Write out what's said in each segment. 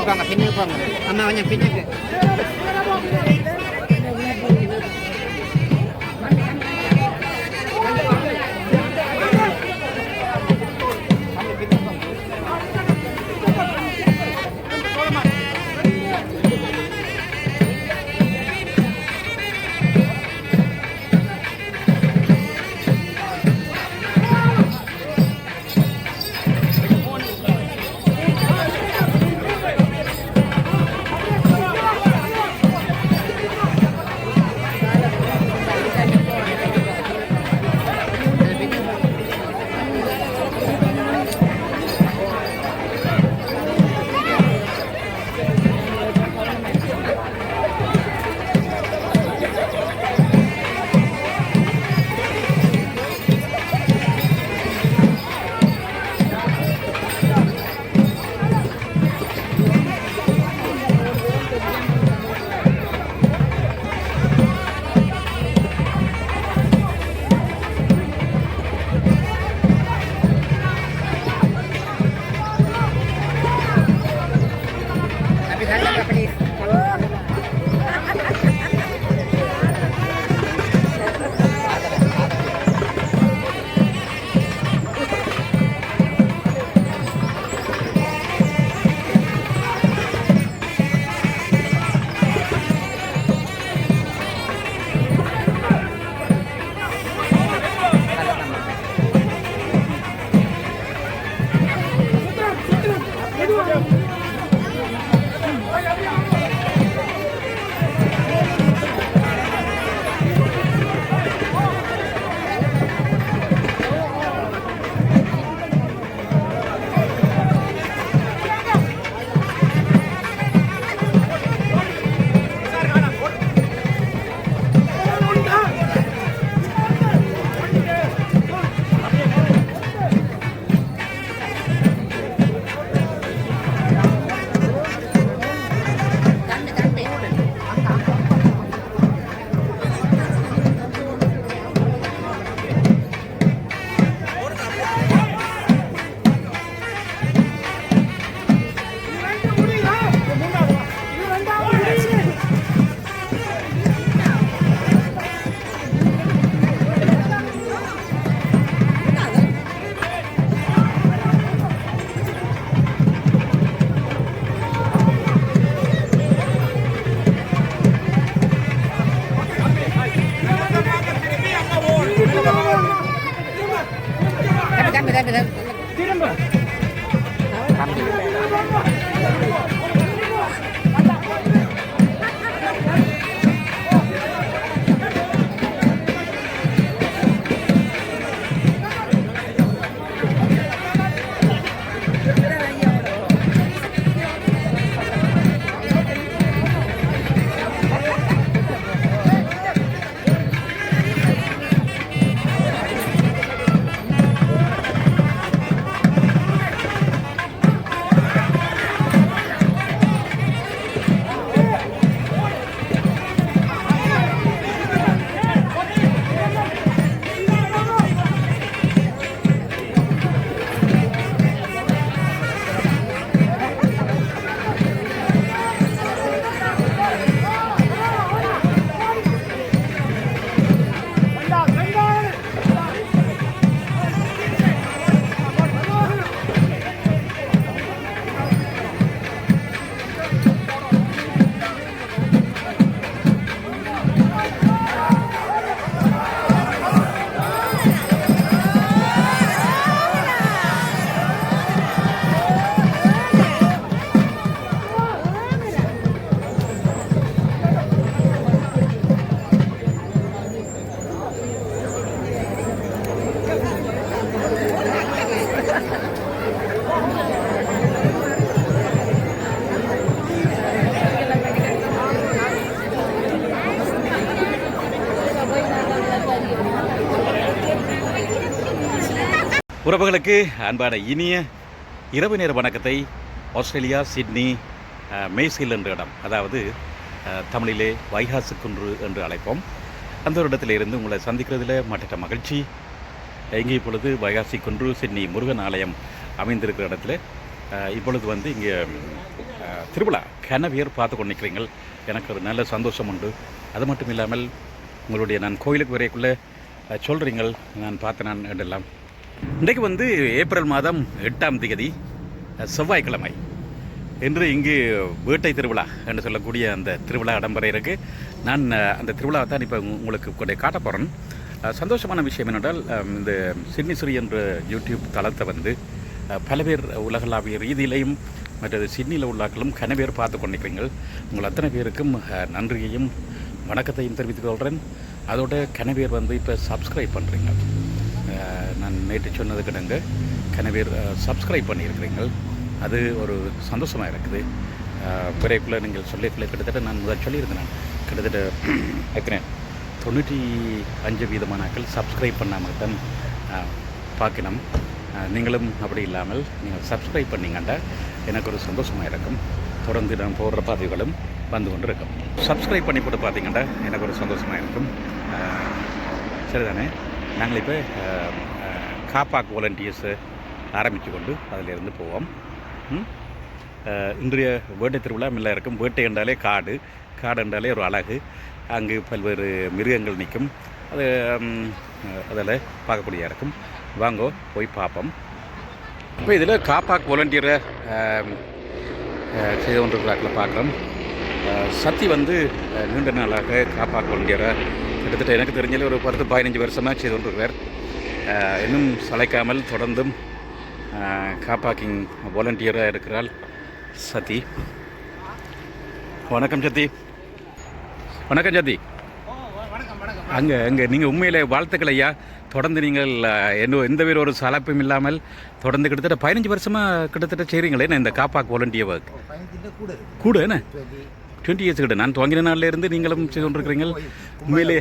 போங்க பின்னுக்கு போங்க அம்மா கொஞ்சம் பின்னுக்கு உறவுகளுக்கு அன்பான இனிய இரவு நேர வணக்கத்தை. ஆஸ்திரேலியா சிட்னி மேய்சில் என்ற இடம், அதாவது தமிழிலே வைகாசு குன்று என்று அழைப்போம். அந்த ஒரு இடத்துல இருந்து உங்களை சந்திக்கிறதுல மற்ற மகிழ்ச்சி. இங்கே இப்பொழுது வைகாசி குன்று சிட்னி முருகன் ஆலயம் அமைந்திருக்கிற இடத்துல இப்பொழுது வந்து இங்கே திருவிழா கனவியர் பார்த்து கொண்டு நிற்கிறீங்கள். எனக்கு ஒரு நல்ல சந்தோஷம் உண்டு. அது மட்டும் இல்லாமல் உங்களுடைய நான் கோயிலுக்கு வரைக்குள்ளே சொல்கிறீங்கள் நான் பார்த்தேன் நான் என்றெல்லாம். இன்றைக்கு வந்து ஏப்ரல் மாதம் 8ஆம் தேதி செவ்வாய்க்கிழமை. இன்று இங்கு வேட்டை திருவிழா என்று சொல்லக்கூடிய அந்த திருவிழா இடம்பெற இருக்குது. நான் அந்த திருவிழாவை தான் இப்போ உங்களுக்கு கொண்டே காட்ட போகிறேன். சந்தோஷமான விஷயம் என்னென்றால் இந்த சிட்னி ஸ்ரீ என்ற யூடியூப் தளத்தை வந்து பல பேர் உலகளாவிய ரீதியிலையும் மற்றது சிட்னியில் உள்ளாக்களும் கனவேர் பார்த்து கொண்டிருக்கிறீர்கள். உங்கள் அத்தனை பேருக்கும் நன்றியையும் வணக்கத்தையும் தெரிவித்துக் கொள்கிறேன். அதோட கனவேர் வந்து இப்போ சப்ஸ்கிரைப் பண்ணுறீங்க. நான் நேற்று சொன்னது கிடங்க கனவேர் சப்ஸ்கிரைப் பண்ணியிருக்கிறீர்கள். அது ஒரு சந்தோஷமாக இருக்குது. பிறகுள்ளே நீங்கள் சொல்லிக்குள்ளே கிட்டத்தட்ட நான் முதல் சொல்லியிருந்தேன். நான் கிட்டத்தட்ட எத்தனை 95% சப்ஸ்கிரைப் பண்ணாமல் தான் பார்க்கணும். நீங்களும் அப்படி இல்லாமல் நீங்கள் சப்ஸ்கிரைப் பண்ணிங்கன்னா எனக்கு ஒரு சந்தோஷமாக இருக்கும். தொடர்ந்து நான் போடுற பதிவுகளும் வந்து கொண்டு இருக்கும். சப்ஸ்கிரைப் பண்ணி போட்டு பார்த்தீங்கன்னா எனக்கு ஒரு சந்தோஷமாக இருக்கும். சரிதானே? நாங்கள் இப்போ காப்பாக் வாலண்டியர்ஸை ஆரம்பித்து கொண்டு அதிலிருந்து போவோம். இன்றைய வேட்டை திருவிழா மில்ல இருக்கும். வேட்டை என்றாலே காடு என்றாலே ஒரு அழகு. அங்கு பல்வேறு மிருகங்கள் நிற்கும். அது அதில் பார்க்கக்கூடியதாக இருக்கும். வாங்கோ போய் பார்ப்போம். இப்போ இதில் காப்பாக் வாலண்டியரை செய்து கொண்டிருக்கிறார்கள் பார்க்குறோம். சத்தி வந்து நீண்ட நாளாக காப்பாக் வாலண்டியரை கிட்டத்தட்ட எனக்கு தெரிஞ்சாலே ஒரு 10-15 வருஷமாக செய்து கொண்டிருக்கிறார். இன்னும் சளைக்காமல் தொடர்ந்தும் காப்பாக்கிங் வாலண்டியராக இருக்கிறாள் சதி. வணக்கம் சத்தி. வணக்கம் சத்தி. அங்கே நீங்கள் உண்மையிலே வாழ்த்துக்கள் ஐயா. தொடர்ந்து நீங்கள் எந்த வேறு ஒரு சலப்பும் இல்லாமல் தொடர்ந்து கிட்டத்தட்ட 15 வருஷமாக கிட்டத்தட்ட செய்கிறீங்களே என்ன இந்த காப்பாக் வாலண்டியர் ஒர்க்? கூட என்ன 20 இயர்ஸ் கிட்ட. நான் துவங்கின நாளில் இருந்து நீங்களும் செய்து கொண்டிருக்கிறீங்க. உண்மையிலே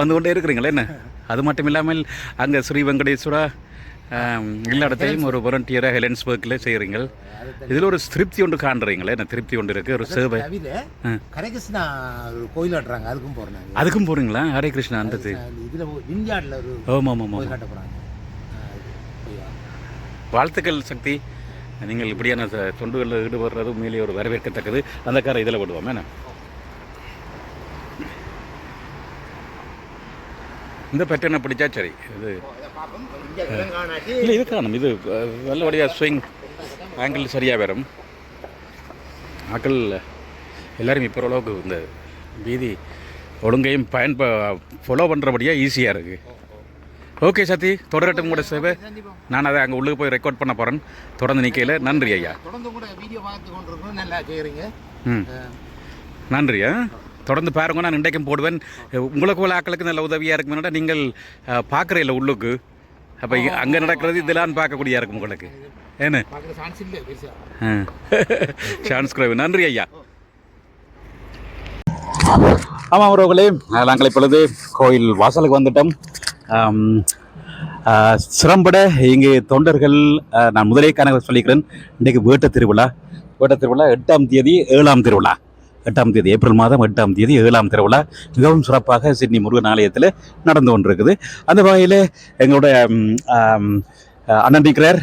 வந்து கொண்டே இருக்கிறீங்களே என்ன. அது மட்டும் இல்லாமல் அங்கே ஸ்ரீ வெங்கடேஸ்வரா எல்லா இடத்தையும் ஒரு வாலண்டியராக ஹெலன்ஸ்பர்க்கில் செய்கிறீங்க. இதில் ஒரு திருப்தி ஒன்று காண்றீங்களே என்ன. திருப்தி ஒன்று இருக்குது. ஒரு சேவை. ஹரே கிருஷ்ணா கோயில் கட்டுறாங்க, அதுக்கும் போகிறீங்களா? ஹரே கிருஷ்ணா அந்த ஆமாம். வாழ்த்துக்கள் சக்தி. நீங்கள் இப்படியான தொண்டுகளில் ஈடுபடுறது உண்மையிலேயே ஒரு வரவேற்கத்தக்கது. அந்த காரை இதில் விடுவோம் என்ன. இந்த பேட்டர்னை பிடிச்சா சரி. இது இல்லை, இது காணும். இது நல்லபடியாக ஸ்விங் ஆங்கிள் சரியாக வரும். ஆக்கள் எல்லோரும் இப்போ ஓரளவுக்கு இந்த வீதி ஒழுங்கையும் ஃபாலோ பண்ணுறபடியாக ஈஸியாக இருக்குது. ஓகே சத்தி, தொடரட்டும் கூட சேவை. நான் அதை அங்கே உள்ளே போய் ரெக்கார்ட் பண்ண போகிறேன். தொடர்ந்து நிற்கையில் நன்றி ஐயா. நன்றியா. தொடர்ந்து பாருங்க. நான் இன்றைக்கும் போடுவேன். உங்களுக்கு உள்ள ஆக்களுக்கு நல்ல உதவியாக இருக்குமென்னா நீங்கள் பார்க்குற இல்லை உள்ளுக்கு. அப்போ அங்கே நடக்கிறது இதெல்லாம் பார்க்கக்கூடியதாக இருக்கும் உங்களுக்கு. ஏன்னு சான்ஸ் குறைவு. நன்றி ஐயா. ஆமாம் உறவுகளே, நாங்கள் இப்பொழுது கோயில் வாசலுக்கு வந்துட்டோம். சிறம்பட இங்கே தொண்டர்கள் நான் முதலே கணக்கு சொல்லிக்கிறேன். இன்றைக்கு வேட்டை திருவிழா 8ஆம் தேதி 7ஆம் திருவிழா. 8ஆம் தேதி ஏப்ரல் மாதம் 8ஆம் தேதி 7ஆம் திருவிழா மிகவும் சிறப்பாக சிட்னி முருகன் ஆலயத்தில் நடந்து கொண்டிருக்குது. அந்த வகையில் எங்களுடைய அண்ணன் இருக்கிறார்.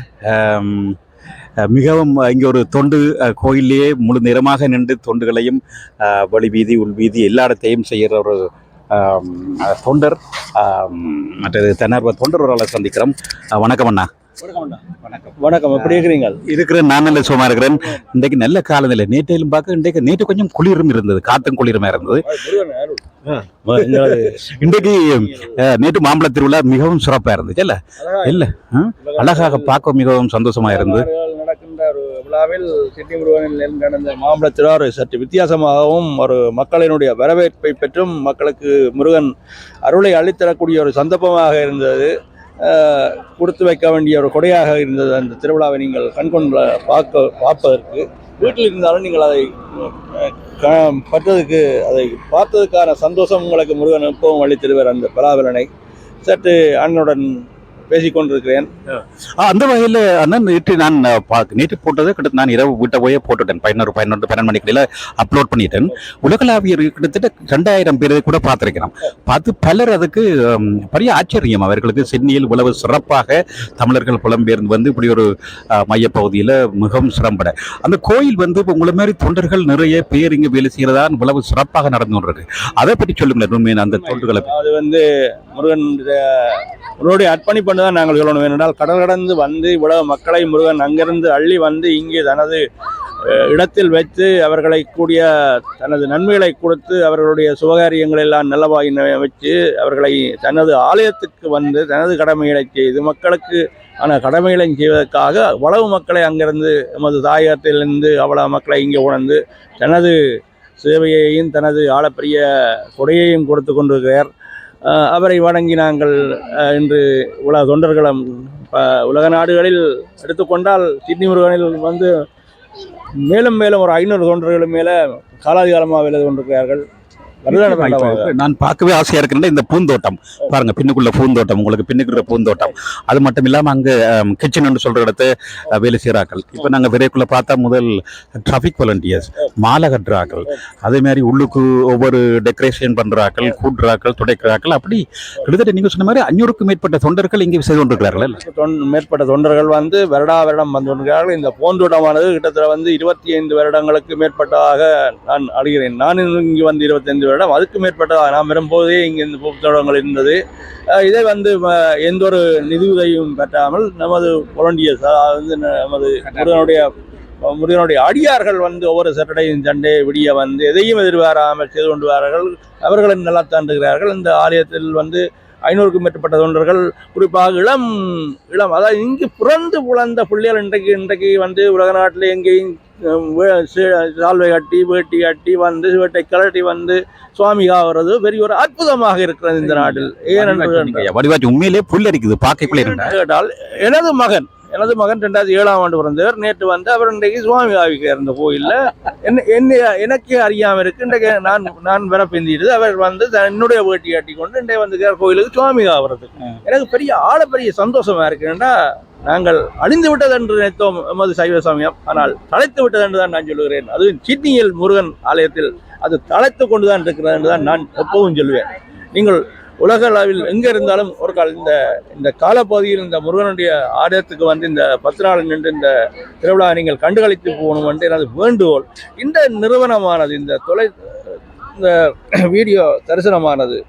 மிகவும் இங்கே ஒரு தொண்டு கோயிலேயே முழு நேரமாக நின்று தொண்டுகளையும் வழி வீதி உள் வீதி எல்லா இடத்தையும் செய்கிற ஒரு தொண்டர். மற்றது தன்னார்வ தொண்டர் ஒரு சந்திக்கிறோம். வணக்கம் அண்ணா. வணக்கம். எப்படி இருக்கிறீங்க? இருக்கிறேன். நான் நல்ல சும்மா இருக்கிறேன். இன்றைக்கு நல்ல காலநிலை. நேற்றையிலும் பார்க்க நேற்று கொஞ்சம் குளிரும் இருந்தது. காத்தும் குளிருமா இருந்தது. இன்றைக்கு நேற்று மாம்பழ திருவிழா மிகவும் சிறப்பாக இருந்துச்சு. இல்ல அழகாக பார்க்க மிகவும் சந்தோஷமா இருந்தது. நடக்கின்ற ஒரு விழாவில் சிட்னி முருகனில் நடந்த மாம்பழ திருவிழா சற்று வித்தியாசமாகவும் ஒரு மக்களினுடைய வரவேற்பை பெற்றும் மக்களுக்கு முருகன் அருளை அளித்தரக்கூடிய ஒரு சந்தர்ப்பமாக இருந்தது. கொடுத்து வைக்க வேண்டிய ஒரு கொடையாக இருந்தது அந்த திருவிழாவை நீங்கள் கண்கொண்டு பார்ப்பதற்கு. வீட்டில் இருந்தாலும் நீங்கள் அதை பற்றதுக்கு அதை பார்த்ததுக்கான சந்தோஷம் உங்களுக்கு முருகன் எப்பவும் அளித்திருவார். அந்த பலாபலனை சற்று அண்ணனுடன் பேசிக்கொண்டிருக்கிறேன். அந்த வகையில் அண்ணன் நேற்று நான் நேற்று போட்டது கிட்டத்தட்ட நான் இரவு வீட்டை போயே போட்டுட்டேன். 12 மணிக்கு அப்லோட் பண்ணிட்டேன். உலகளாவிய கிட்டத்தட்ட 2000 பேரை கூட பார்த்திருக்கிறோம். பார்த்து பலர் அதுக்கு பெரிய ஆச்சரியம். அவர்களுக்கு சிட்னியில் இவ்வளவு சிறப்பாக தமிழர்கள் புலம்பெயர்ந்து வந்து இப்படி ஒரு மையப்பகுதியில் மிகவும் சிறம்பட அந்த கோயில் வந்து இப்போ உங்களை மாதிரி தொண்டர்கள் நிறைய பேர் இங்கே வேலை செய்கிறதா இவ்வளவு சிறப்பாக நடந்து கொண்டிருக்கு. அதை பற்றி சொல்லுங்களேன். உண்மையான அந்த தொண்டுகளை அது வந்து முருகனுடைய அர்ப்பணிப்பு தான் நாங்கள் சொல்லணும். ஏனென்றால் கடல் கடந்து வந்து இவ்வளவு மக்களை முருகன் அங்கிருந்து அள்ளி வந்து இங்கே தனது இடத்தில் வைத்து அவர்களை கூடிய தனது நன்மைகளை கொடுத்து அவர்களுடைய சுபகாரியங்கள் எல்லாம் நல்லவாய் வச்சு அவர்களை தனது ஆலயத்துக்கு வந்து தனது கடமைகளை செய்து மக்களுக்கு ஆனால் கடமைகளை செய்வதற்காக அவ்வளவு மக்களை அங்கிருந்து நமது தாயகத்திலிருந்து அவ்வளவு மக்களை இங்கே உணர்ந்து தனது சேவையையும் தனது ஆழப்பெரிய கொடையையும் கொடுத்து கொண்டிருக்கிறார். அவரை வணங்கி நாங்கள் இன்று உலக தொண்டர்களும் உலக நாடுகளில் எடுத்துக்கொண்டால் சிட்னி முருகனில் வந்து மேலும் மேலும் ஒரு 500 தொண்டர்களும் மேலே காலாதிகாலமாக எழுதி கொண்டிருக்கிறார்கள். நான் பார்க்கவே ஆசையா இருக்கிறேன். இந்த பூந்தோட்டம் பாருங்க, பின்னுக்குள்ள பூந்தோட்டம், உங்களுக்கு பின்னுக்குள்ள பூந்தோட்டம். அது மட்டும் இல்லாம அங்க கிச்சன் சொல்ற இடத்த வேலை செய்யறாக்கள். இப்ப நாங்க விரைக்குள்ள பார்த்தா முதல் டிராபிக் வாலண்டியர்ஸ், மாலை கட்டுறாக்கள், அதே மாதிரி உள்ளுக்கு ஒவ்வொரு டெக்கரேஷன் பண்றாக்கள், கூட்டுறாக்கள், துடைக்கிறாக்கள். அப்படி கிட்டத்தட்ட நீங்க சொன்ன மாதிரி 500க்கும் மேற்பட்ட தொண்டர்கள் இங்கே செய்து கொண்டிருக்கிறார்கள். மேற்பட்ட தொண்டர்கள் வந்து வருடம் வந்து கொண்டிருக்கிறார்கள். இந்த பூந்தோட்டமானது கிட்டத்தட்ட வந்து 25 வருடங்களுக்கு மேற்பட்டதாக நான் அடைகிறேன். நான் இங்கே வந்து 25 அதுக்கு மேற்பட்ட நாம் வரும்போதே இங்கே இந்த பூத்தோட்டங்கள் இருந்தது. இதை வந்து எந்த ஒரு நிதி உதவியும் பெற்றாமல் நமது வாலண்டியர்ஸ், அதாவது நமது முருகனுடைய அடியார்கள் வந்து ஒவ்வொரு சாட்டர்டேயும் சண்டே விடிய வந்து எதையும் எதிர்பாராமல் செய்து கொண்டு வார்கள். அவர்களும் நல்லா தாண்டுகிறார்கள். இந்த ஆலயத்தில் வந்து 500க்கும் மேற்பட்ட தொண்டர்கள், குறிப்பாக இளம் அதாவது இங்கு பிறந்து புலந்த பிள்ளைகள் இன்றைக்கு வந்து உலக நாட்டில் எங்கேயும் சால்வை கட்டி வேட்டி கட்டி வந்து வேட்டை கலட்டி வந்து சுவாமிகா வர்றது பெரிய ஒரு அற்புதமாக இருக்கிறது இந்த நாட்டில். ஏனென்று உண்மையிலே புல்லரிக்குது கேட்டால் எனது மகன் 2007ஆம் ஆண்டு பிறந்தவர். நேற்று வந்து அவர் இன்றைக்கு சுவாமிகாவிக்கு இருந்த கோயிலில் எனக்கே அறியாமல் இருக்கு. இன்றைக்கு நான் விரப்பெந்திடுது. அவர் வந்து என்னுடைய வேட்டி கட்டி கொண்டு இன்றைய வந்து கோயிலுக்கு சுவாமிகா வர்றதுக்கு எனக்கு பெரிய சந்தோஷமா இருக்குன்னா, நாங்கள் அழிந்து விட்டது என்று நினைத்தோம் எமது சைவ சமயம். ஆனால் தழைத்து விட்டது என்று தான் நான் சொல்லுகிறேன். அது சிட்னியில் முருகன் ஆலயத்தில் அது தழைத்து கொண்டுதான் இருக்கிறது என்று தான் நான் எப்பவும் சொல்லுவேன். நீங்கள் உலக அளவில் எங்கே இருந்தாலும் ஒரு கால் இந்த காலப்பகுதியில் இந்த முருகனுடைய ஆலயத்துக்கு வந்து இந்த 10 நாள் நின்று இந்த திருவிழா நீங்கள் கண்டுகளித்து போகணும் என்று எனது வேண்டுகோள். இந்த நிறுவனமானது இந்த வீடியோ தரிசனமானது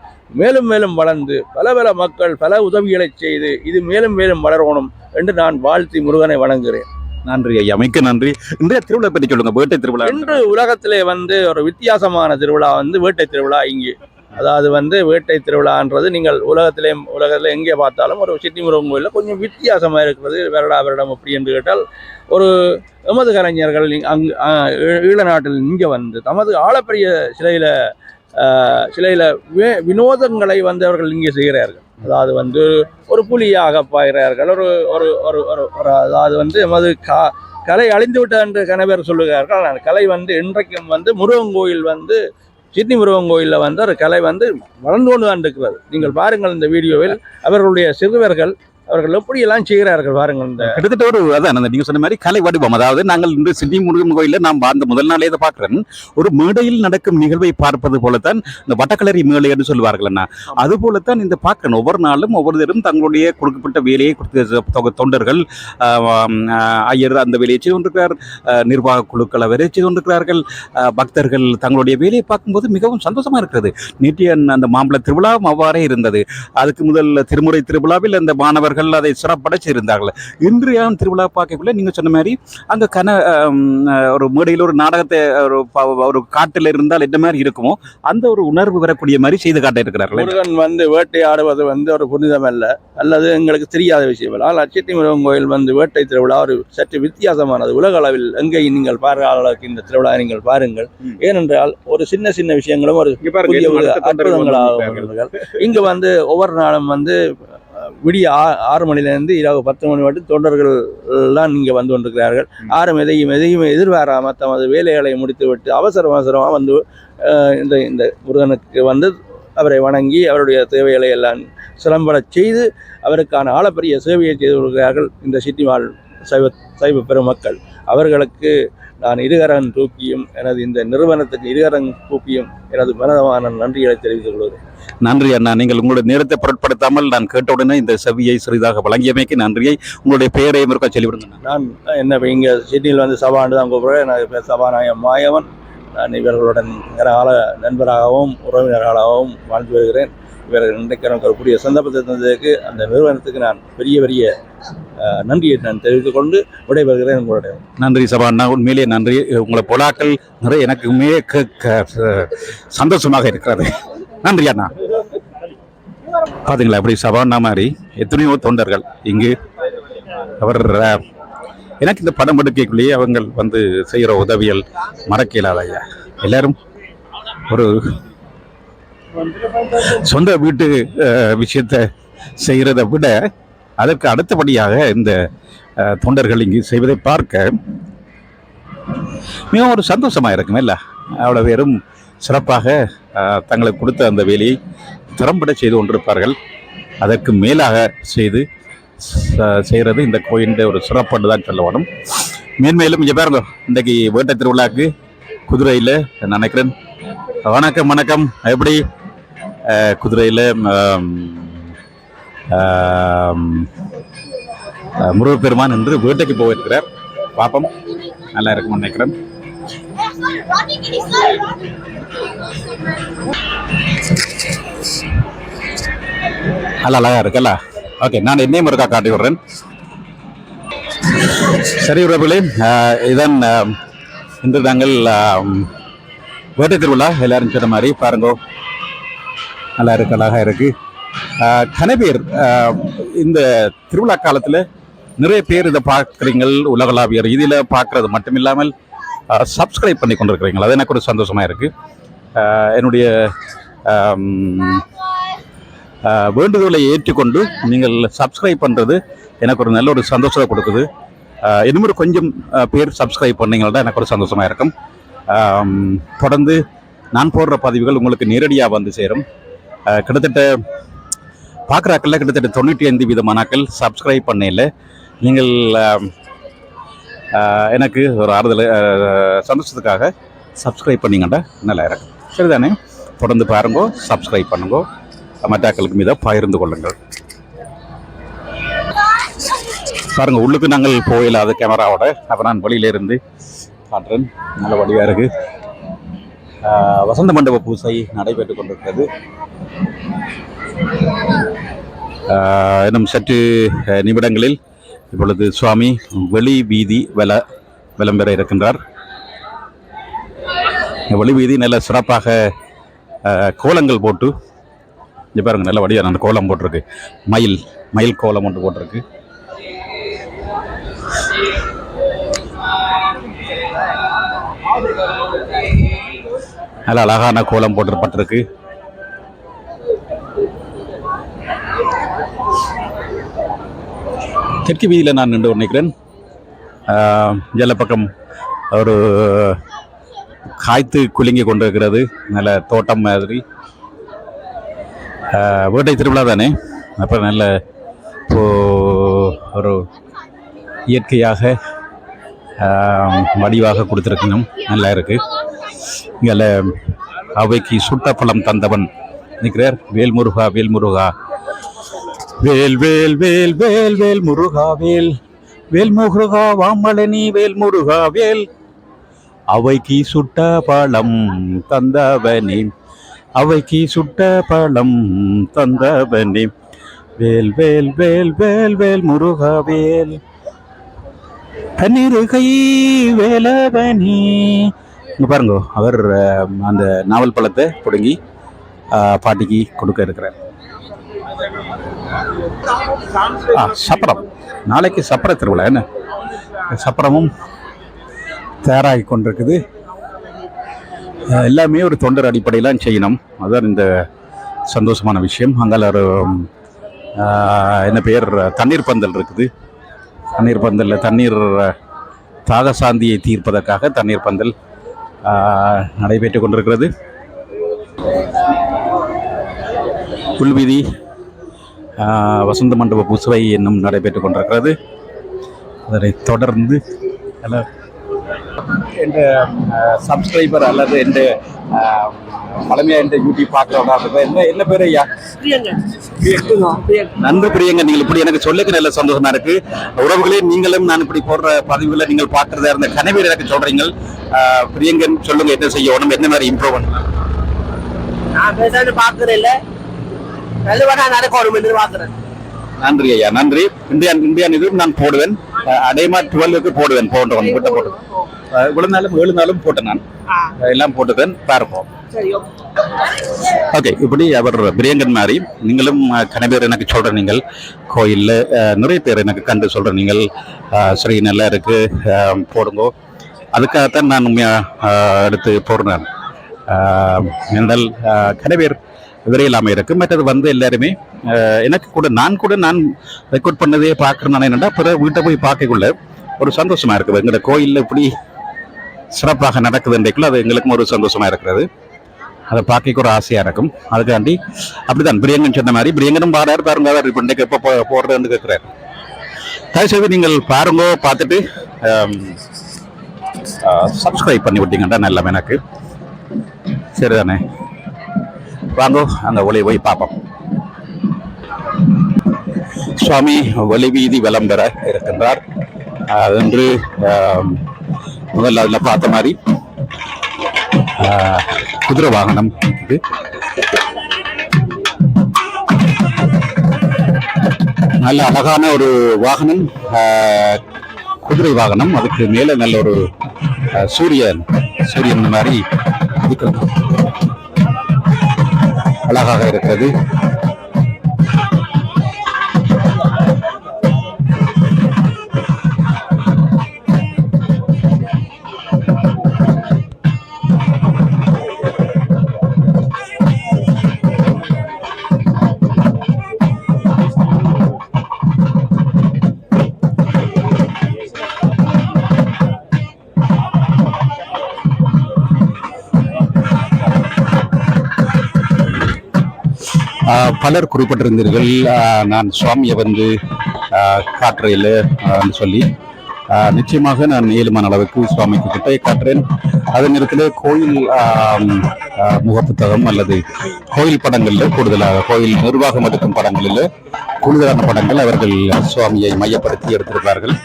மேலும் மேலும் வளர்ந்து பல மக்கள் பல உதவிகளை செய்து இது மேலும் மேலும் வளரணும் என்று நான் வாழ்த்தி முருகனை வணங்குகிறேன். நன்றி ஐயா, மிக்க நன்றி. இன்றைய திருவிழா பற்றி சொல்லுங்க. வேட்டை திருவிழா இன்று உலகத்திலே வந்து ஒரு வித்தியாசமான திருவிழா வந்து வேட்டை திருவிழா. இங்கே அதாவது வந்து வேட்டை திருவிழான்றது நீங்கள் உலகத்தில் எங்கே பார்த்தாலும் ஒரு சிட்னி முருகன் கோயிலில் கொஞ்சம் வித்தியாசமாக இருக்கிறது. வருடம் அப்படி என்று கேட்டால் ஒரு எமது கலைஞர்கள் ஈழ நாட்டில் இங்கே வந்து தமது ஆழப்பெரிய சிலையில் வினோதங்களை வந்து அவர்கள் இங்கே செய்கிறார்கள். அதாவது வந்து ஒரு புலியாக பாய்கிறார்கள். அதாவது வந்து எமது கலை அழிந்து விட்டது என்று கணவர் சொல்லுகிறார்கள். ஆனால் கலை வந்து இன்றைக்கும் வந்து முருகன் கோயில் வந்து சிட்னி முருகன் கோயிலில் வந்து ஒரு கலை வந்து வளர்ந்து கொண்டு தான் இருக்கிறது. நீங்கள் பாருங்கள் இந்த வீடியோவில் அவர்களுடைய சிறுவர்கள் அவர்கள் எப்படியெல்லாம் செய்கிறார்கள் பாருங்கள். இந்த கிட்டத்தட்ட ஒரு அதான் நீங்க சொன்ன மாதிரி கலை வடிவம். அதாவது நாங்கள் இந்த சிட்னி முருகன் கோயிலில் நாம் அந்த முதல் நாளே இதை பார்க்கிறேன். ஒரு மேடையில் நடக்கும் நிகழ்வை பார்ப்பது போலத்தான் இந்த வட்டக்கலரி மேடை என்று சொல்வார்கள். அது போலத்தான் இந்த பார்க்கிறேன். ஒவ்வொரு நாளும் ஒவ்வொருத்தரும் தங்களுடைய கொடுக்கப்பட்ட வேலையை கொடுத்த தொண்டர்கள், ஐயர் அந்த வேலையை செய்து கொண்டிருக்கிறார், நிர்வாக குழுக்கள் அவரை செய்து கொண்டிருக்கிறார்கள். பக்தர்கள் தங்களுடைய வேலையை பார்க்கும்போது மிகவும் சந்தோஷமா இருக்கிறது. நேற்றைய அந்த மாம்பழ திருவிழாவும் அவ்வாறே இருந்தது. அதுக்கு முதல் திருமுறை திருவிழாவில் அந்த மாணவர்கள் அதை சிறப்படைச்சிருந்தார்கள். இன்றைய திருவிழா பார்க்கக்குள்ள நீங்க சொன்ன மாதிரி அங்க ஒரு மேடையில் ஒரு நாடகத்தை ஒரு காட்டில் இருந்தால் என்ன மாதிரி இருக்குமோ அந்த ஒரு உணர்வு வரக்கூடிய மாதிரி செய்து காட்ட இருக்கிறார்கள். முருகன் வந்து வேட்டையாடுவது வந்து ஒரு புனிதம் அல்லது எங்களுக்கு தெரியாத விஷயம். ஆனால் சிட்னி முருகன் கோயில் வந்து வேட்டை திருவிழா ஒரு சற்று வித்தியாசமான உலக அளவில் எங்கேயும் நீங்கள் பார்க்க இந்த திருவிழா நீங்கள் பாருங்கள். ஏனென்றால் ஒரு சின்ன விஷயங்களும் ஒரு அற்புதங்களாக இங்கு வந்து ஒவ்வொரு நாளும் வந்து விடிய 6 மணிலேருந்து இரவு 10 மணி மட்டும் தொண்டர்கள் எல்லாம் இங்கே வந்து கொண்டிருக்கிறார்கள். யாரும் எதையும் எதிர்பாராமல் தமது வேலைகளை முடித்துவிட்டு அவசரமாக வந்து இந்த முருகனுக்கு வந்து அவரை வணங்கி அவருடைய தேவைகளை எல்லாம் சிலம்பட செய்து அவருக்கான ஆழப்பெரிய சேவையை செய்து வருகிறார்கள் இந்த சிட்டிவாழ் சைவ பெருமக்கள். அவர்களுக்கு நான் இருகரம் தூக்கியும் எனது இந்த நிறுவனத்துக்கு இருகரம் தூக்கியும் எனது மனதமான நன்றிகளை தெரிவித்துக் கொள்கிறேன். நன்றி அண்ணா. நீங்கள் உங்களுடைய நேரத்தை பொருட்படுத்தாமல் நான் கேட்டவுடனே இந்த செவியை சிறிதாக வழங்கியமைக்கு நன்றியை. உங்களுடைய பெயரையும் இருக்கா சொல்லிவிடுங்க. நான் என்ன இங்கே சிட்னியில் வந்து சபாண்டு தான் கூப்பிடுறேன். நான் பேர் சபாநாயகம் மாயவன். நான் இவர்களுடன் கால நண்பராகவும் உறவினர்களாகவும் வாழ்ந்து வருகிறேன். இவர்கள் இன்றைக்கு எனக்கு ஒரு புதிய சந்தர்ப்பத்தை தந்ததுக்கு அந்த நிறுவனத்துக்கு நான் பெரிய நன்றியை நான் தெரிவித்துக் கொண்டு விடைபெறுகிறேன். உங்களுடைய நன்றி சபாண்ணா, உண்மையிலேயே நன்றி. உங்களை பொலாக்கள் நிறைய எனக்கு சந்தோஷமாக இருக்கிறது. நன்றி அண்ணா. பார்த்தீங்களா இப்படி சபாண்ணா மாதிரி எத்தனையோ தொண்டர்கள் இங்கு. அவர் எனக்கு இந்த படம் எடுக்கக்குள்ளேயே அவங்க வந்து செய்கிற உதவியல் மறக்க இயலாத ஐயா. எல்லாரும் ஒரு சொந்த வீட்டு விஷயத்தை செய்கிறத விட அதற்கு அடுத்தபடியாக இந்த தொண்டர்கள் இங்கு செய்வதை பார்க்க மிகவும் ஒரு சந்தோஷமாக இருக்குமே இல்லை. அவ்வளோ பேரும் சிறப்பாக தங்களுக்கு கொடுத்த அந்த வேலையை திறம்பட செய்து கொண்டிருப்பார்கள். அதற்கு மேலாக செய்கிறது இந்த கோயிலுடைய ஒரு சிறப்பாண்டு தான் சொல்ல வேணும். மேன்மேலும் இங்கே பாருங்க, இன்றைக்கு வேட்டை திருவிழாக்கு குதிரையில் நினைக்கிறேன். வணக்கம் வணக்கம். எப்படி குதிரையில் முருகப்பெருமான் என்று வேட்டைக்கு போயிருக்கிறார். பாப்பம் நல்லா இருக்கும்னு நினைக்கிறேன். நல்லா அழகா இருக்குல்ல. ஓகே, நான் என்னையும் இருக்கா காட்டி விடுறேன். சரி உறவுகளே, இதன் இன்று நாங்கள் வேட்டை திருவிழா எல்லாரும் சொன்ன மாதிரி பாருங்கோ, நல்லா இருக்கு, அழகா இருக்கு. கனவேர் இந்த திருவிழா காலத்தில் நிறைய பேர் இதை பார்க்குறீங்கள். உலகளாவிய இதில் பார்க்குறது மட்டும் இல்லாமல் சப்ஸ்கிரைப் பண்ணி கொண்டிருக்கிறீங்கள். அது எனக்கு ஒரு சந்தோஷமாக இருக்குது. என்னுடைய வேண்டுதலை ஏற்றுக்கொண்டு நீங்கள் சப்ஸ்கிரைப் பண்ணுறது எனக்கு ஒரு நல்ல ஒரு சந்தோஷத்தை கொடுக்குது. இன்னும் ஒரு கொஞ்சம் பேர் சப்ஸ்கிரைப் பண்ணிங்கன்னா எனக்கு ஒரு சந்தோஷமாக இருக்கும். தொடர்ந்து நான் போடுற பதிவுகள் உங்களுக்கு நேரடியாக வந்து சேரும். கிட்டத்தட்ட பார்க்குறாக்கள்ல கிட்டத்தட்ட 95% மாணாக்கள் சப்ஸ்கிரைப் பண்ணல. நீங்கள் எனக்கு ஒரு ஆறுதல் சந்தோஷத்துக்காக சப்ஸ்கிரைப் பண்ணிங்கண்டா நல்லா இருக்கும். சரிதானே? தொடர்ந்து பாருங்கோ, சப்ஸ்கிரைப் பண்ணுங்கோ, மற்றாக்களுக்கு மீது பகிர்ந்து கொள்ளுங்கள். பாருங்கள், உள்ளுக்கு நாங்கள் போயிடாத கேமராவோட அப்போ நான் வெளியிலேருந்து காட்டுறேன். நல்ல வடிவாக இருக்குது. வசந்த மண்டப பூசை நடைபெற்று கொண்டிருக்கிறது. இன்னும் சற்று நிமிடங்களில் இப்பொழுது சுவாமி வெளி வீதி விளம்பர இருக்கின்றார். வெளி வீதி நல்ல சிறப்பாக கோலங்கள் போட்டு இங்கே பாருங்கள், நல்ல வடிவாக அந்த கோலம் போட்டிருக்கு. மயில் கோலம் ஒன்று போட்டிருக்கு. நல்ல அழகான கோலம் போட்டப்பட்டிருக்கு. தெற்கு வீதியில் நான் நின்று நினைக்கிறேன். ஜல பக்கம் ஒரு காய்த்து குலுங்கி கொண்டிருக்கிறது. நல்ல தோட்டம் மாதிரி. வேட்டை திருவிழா தானே, அப்போ நல்ல ஒரு இயற்கையாக வடிவாக கொடுத்துருக்கணும். நல்லா இருக்குது. இங்கே அவைக்கு சுட்ட பழம் தந்தவன் நிற்கிறார். வேல்முருகா வேல்முருகா, வேல் வேல் வேல் வேல் வேல் முருகா வேல், வேல் முருகா வாமலனி வேல் முருகா வேல், அவைக்கு சுட்ட பழம் தந்தவனே, அவைக்கு சுட்ட பழம் தந்தவனே, வேல் வேல் வேல் வேல் வேல் முருகா வேல், பன்னிருகை வேலவனி. இங்கே பாருங்க, அவர் அந்த நாவல் பழத்தை பிடுங்கி பாட்டிக்கு கொடுக்க இருக்கிறார். சப்பரம், நாளைக்கு சப்பர திருவிழா. என்ன சப்பரமும் தயாராகி கொண்டிருக்குது. எல்லாமே ஒரு தொண்டர் அடிப்படையிலாம் செய்யணும். அதுதான் இந்த சந்தோஷமான விஷயம். அங்கே ஒரு என்ன பேர் தண்ணீர் பந்தல் இருக்குது. தண்ணீர் பந்தலில் தண்ணீர் தாகசாந்தியை தீர்ப்பதற்காக தண்ணீர் பந்தல் நடைபெற்று கொண்டிருக்கிறது. புல்வீதி வசந்த மண்டப பூசவை இன்னும் நடைபெற்றுக் கொண்டிருக்கிறது. அதனைத் தொடர்ந்து என்ற சப்ஸ்கிரைபர் அல்லது என்ற பழமையா என்ற யூடியூப் பார்க்குறவங்க என்ன பேர் ஐயா? நன்றி பிரியங்க. நீங்கள் இப்படி எனக்கு சொல்லுக்கு நல்ல சந்தோஷமா இருக்கு. உறவுகளே, நீங்களும் நான் இப்படி போடுற பதிவுகளை நீங்கள் பார்க்கறதா இருந்த கனவீர் எனக்கு சொல்றீங்க. பிரியங்கன் சொல்லுங்க, என்ன செய்யணும், என்ன மாதிரி இம்ப்ரூவ் பண்ணலாம்? நான் பேசாம பாக்குறேன் இல்ல, நல்லவனா நடக்கணும் என்று பாக்குறேன். நன்றி ஐயா, நன்றி. இந்தியா இதுவும் நான் போடுவேன். அடைமா 12க்கு போடுவேன். போட்டவன் விட்ட போட்டு இவ்வளவு நாளும் 7 நாளும் போட்டேன். நான் எல்லாம் போட்டுவேன். பார்ப்போம். ஓகே, இப்படி அவர் பிரியங்கன் மாதிரி நீங்களும் கனவேர் எனக்கு சொல்ற நீங்கள் கோயில்ல நிறைய பேர் எனக்கு கண்டு சொல்ற நீங்கள் சரி நல்லா இருக்கு போடுங்க. அதுக்காகத்தான் நான் உண்மையா எடுத்து போடுறேன். என்றால் கனவேர் விரையில்லாமல் இருக்கு. மற்றது வந்து எல்லாருமே எனக்கு கூட நான் ரெக்கார்ட் பண்ணதே பார்க்குறேன். என்னென்னா பிறகு வீட்டை போய் பார்க்கக்குள்ள ஒரு சந்தோஷமா இருக்குது. எங்களோட கோயிலில் இப்படி சிறப்பாக நடக்குதுன்றைக்குள்ள அது எங்களுக்கும் ஒரு சந்தோஷமா இருக்கிறது. அதை பார்க்க ஒரு ஆசையா இருக்கும். அதுக்காண்டி அப்படிதான் பிரியங்கன் சொன்ன மாதிரி பிரியங்கனும் பாடுறாரு. பாருங்க, அவர் இப்போ இன்றைக்கு எப்போ போடுறதுன்னு கேட்குறாரு. தயவுசெய்து நீங்கள் பாருங்க, பார்த்துட்டு சப்ஸ்கிரைப் பண்ணி விட்டீங்கன்னா நல்ல எனக்கு சரிதானே. வாங்கோ, அந்த ஒளி போய் பார்ப்போம். சுவாமி ஒளி வீதி வலம் பெற இருக்கின்றார் என்று முதல்ல அதில் பார்த்த மாதிரி குதிரை வாகனம் இது. நல்ல அழகான ஒரு வாகனம், குதிரை வாகனம். அதுக்கு மேல நல்ல ஒரு சூரியன் மாதிரி அழகாக இருக்கிறது. பலர் குறிப்பிட்டிருந்தீர்கள் நான் சுவாமியை வந்து காட்டுறையில் சொல்லி. நிச்சயமாக நான் 7 மணி அளவுக்கு சுவாமிக்கு கிட்டே காட்டுறேன். அதே நேரத்தில் கோயில் முகப்புத்தகம் அல்லது கோயில் படங்களில் கூடுதலாக கோயில் நிர்வாகம் எடுக்கும் படங்களில் கூடுதலான படங்கள் அவர்கள் சுவாமியை மையப்படுத்தி எடுத்திருப்பார்கள்.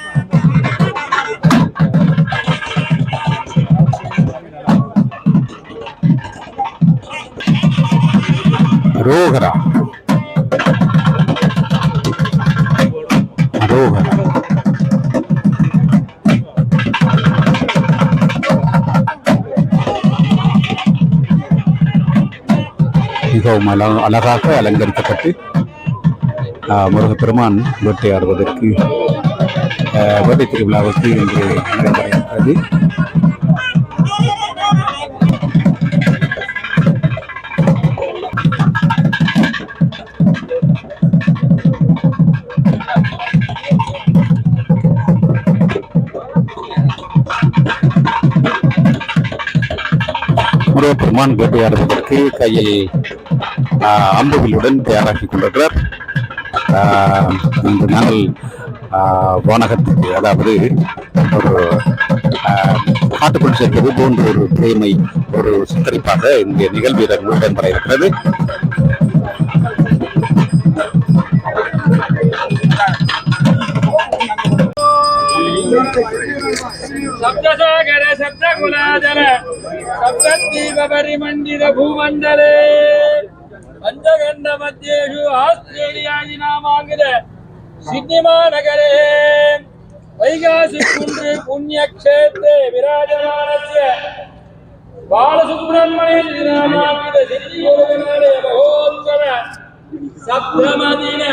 ரோகரா மிகவும் அழகாக அலங்கரிக்கப்பட்டு முருகப்பெருமான் வேட்டையாடுவதற்கு வேட்டை திருவிழாவுக்கு இன்று நடைபெறுகிறது. முருகப்பெருமான் வேட்டையாடுவதற்கு கையில் அம்புகளுடன் தயாராகி கொண்டிருக்கிறார். இன்று நாங்கள் வானகத்துக்கு, அதாவது ஒரு காட்டுக்குள் சேர்ப்பது போன்ற ஒரு பிரேமை ஒரு சித்தரிப்பாக இந்த நிகழ்வு இடம்பெற இருக்கிறது. सप्तसागर सप्तकुलाधर सप्तद्वीप परिमण्डित भूमण्डले पञ्चखण्ड मध्येषु आस्ट्रेलियादि नामाङ्कित सिड्नी महानगरे वैगासिकुण्ड्रे पुण्यक्षेत्रे विराजमानस्य बालसुब्रह्मण्य नामाङ्कित सिद्धियोगनालय महोत्सव सप्तमदिन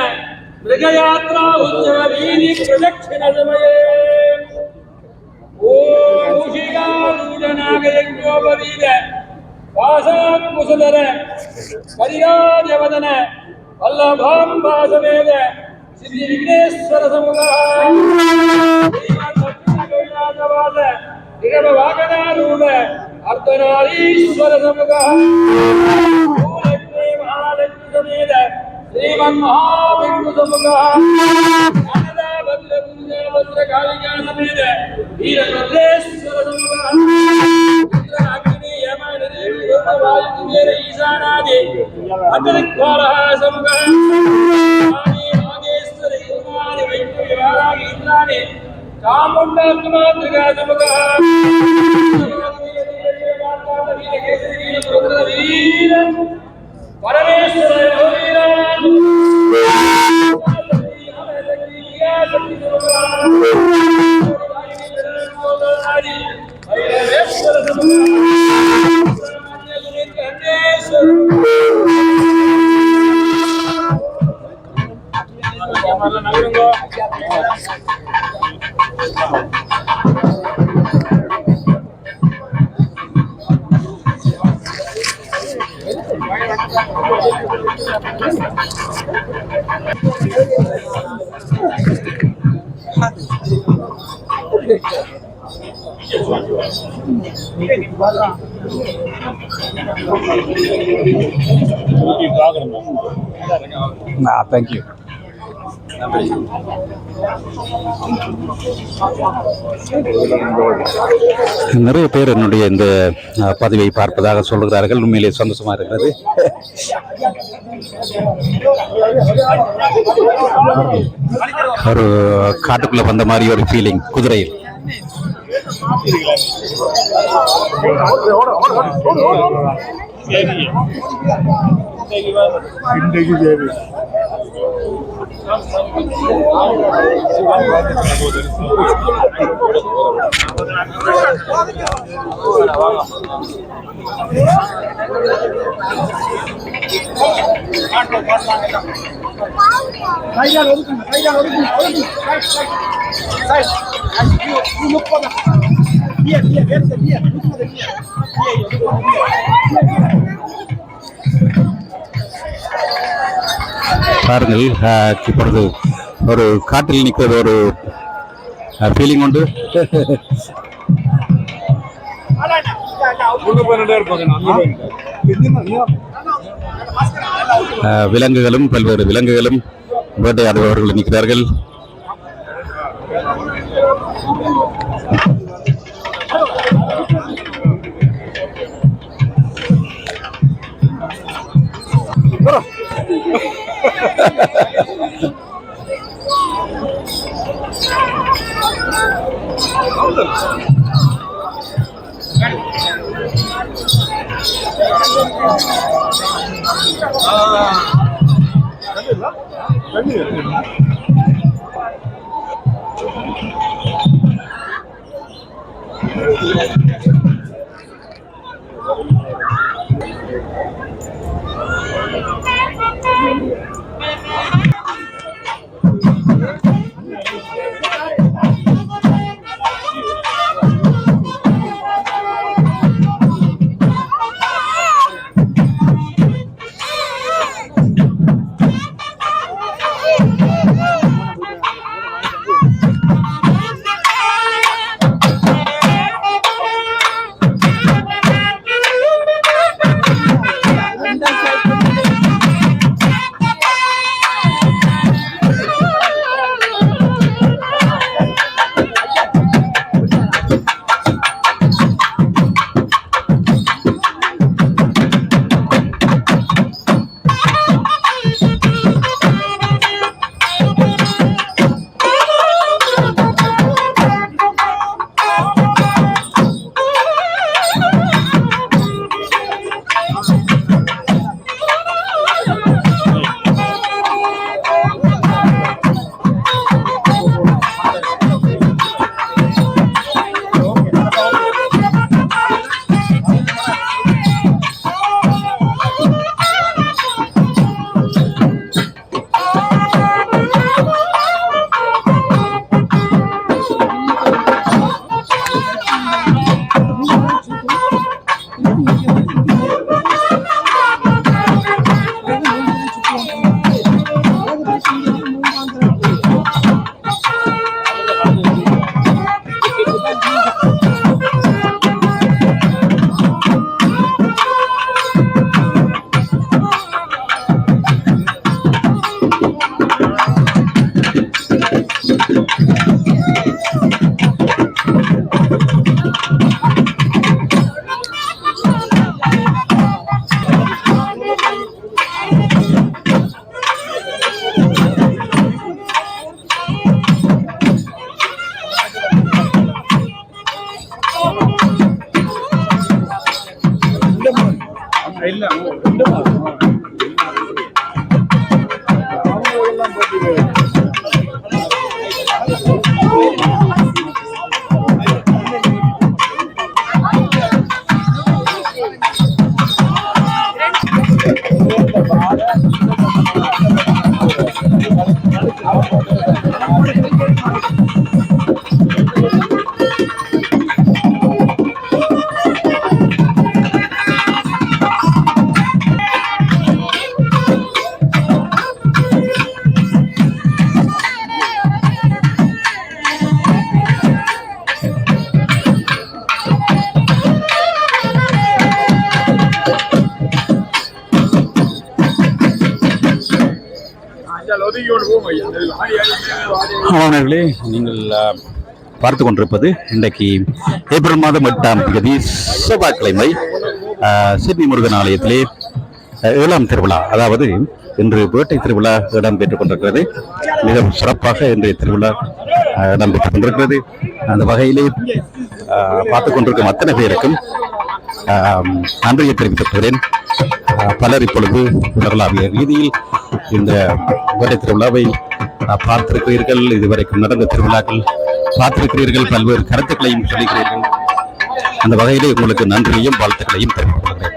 मृगयात्रा उत्सव वीधि प्रदक्षिण समये ूषिकारूढनागयज्ञोपवीत वासात्मुसुधर परिराजवदन वल्लभाम्बासमेत सिद्धिविघ्नेश्वर समुखः निगमवागनारूढ अर्धनारीश्वर समुखः महालक्ष्मी समेत श्रीमन् महाविष्णु समुखः ज्ञानदा भद्र पूजा भद्र कालिका समेत वीरभद्रेश्वर समुखः रुद्र अग्नि यम निधि वायु कुबेर ईशानादि अतिरिक्तवारः समुखः स्वामी नागेश्वरी कुमारी वैष्णवी वारागी इंद्राणि चामुण्डात्मात्रिका समुखः वीर परमेश्वर தேங்க் யூ. நிறைய பேர் என்னுடைய இந்த பதிவை பார்ப்பதாக சொல்கிறார்கள். உண்மையிலே சந்தோஷமா இருக்கிறது. ஒரு காட்டுக்குள்ள வந்த மாதிரி ஒரு ஃபீலிங் குதிரையில். பாருங்கள், இப்பொழுது ஒரு காட்டில் நிற்கிறது ஒரு ஃபீலிங் உண்டு. விலங்குகளும் பல்வேறு விலங்குகளும் வேட்டையாடுபவர்கள் நிற்கிறார்கள். மாணவர்களே, நீங்கள் பார்த்து கொண்டிருப்பது இன்றைக்கு ஏப்ரல் மாதம் 8ஆம் தேதி செவ்வாய்க்கிழமை சிட்னி முருகன் ஆலயத்திலே 7ஆம் திருவிழா, அதாவது இன்று வேட்டை திருவிழா இடம்பெற்றுக் கொண்டிருக்கிறது. மிகவும் சிறப்பாக இன்றைய திருவிழா இடம்பெற்றுக் கொண்டிருக்கிறது. அந்த வகையிலே பார்த்துக் கொண்டிருக்கும் அத்தனை பேருக்கும் நன்றியை தெரிவித்துக் கொள்கிறேன். பலர் இப்பொழுது உலகளாவிய ரீதியில் இந்த வேட்டை திருவிழாவை பார்த்திருக்கிறீர்கள். இதுவரைக்கும் நடந்த திருவிழாக்கள் பார்த்திருக்கிறீர்கள். பல்வேறு கருத்துக்களையும் சொல்லுகிறீர்கள். அந்த வகையிலே உங்களுக்கு நன்றியையும் வாழ்த்துக்களையும் தெரிவித்துக் கொள்கிறேன்.